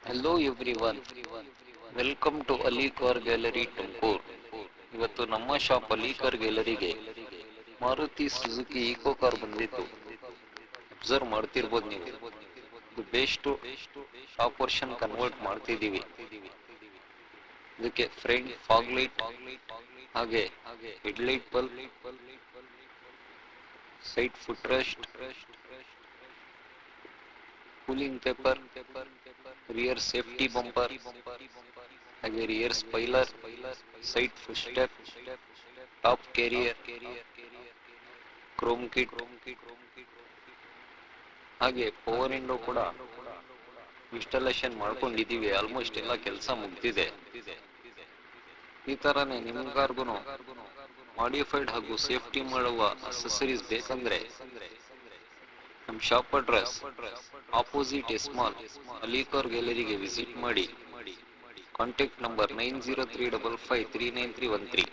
Hello everyone, welcome to Alikar gallery Tumakuru. ಇವತ್ತು ನಮ್ಮ shop Alikar ಗ್ಯಾಲರಿಗೆ ಮಾರುತಿ ಸುಜುಕಿ ಈಕೋ ಕಾರ್ ಬಂದಿತ್ತು. ಅಬ್ಸರ್ವ್ ಮಾಡ್ತಿರ್ಬೋದು ನೀವು. ಇದು ಬೇಸ್ಟ್ ಟಾಪ್ ವರ್ಷನ್ ಕನ್ವರ್ಟ್ ಮಾಡ್ತಿದ್ದೀವಿ. ಇದಕ್ಕೆ ಫ್ರಂಟ್ ಫಾಗ್ ಲೈಟ್ ಹಾಗೆ headlight bulb, side foot rest, cooling paper, rear safety bumper ಹಾಗೆ rear spoiler, side foot step, top carrier, chrome kit ಹಾಗೆ ಪವರ್ ವಿಂಡೋ ಕೂಡ ಇನ್ಸ್ಟಾಲೇಷನ್ ಮಾಡ್ಕೊಂಡಿದ್ದೀವಿ. ಆಲ್ಮೋಸ್ಟ್ ಎಲ್ಲ ಕೆಲಸ ಮುಗ್ದಿದೆ. ಈ ತರನೇ ನಿಮ್ಮ ಕಾರ್ಗೂ ಮಾಡಿಫೈಡ್ ಹಾಗೂ ಸೇಫ್ಟಿ ಮಾಡುವ ಅಸೆಸರೀಸ್ ಬೇಕಂದ್ರೆ ನಮ್ಮ shop address opposite small ಅಲಿಕಾರ್ ಗ್ಯಾಲರಿಗೆ visit ಮಾಡಿ. Contact number 9035539313.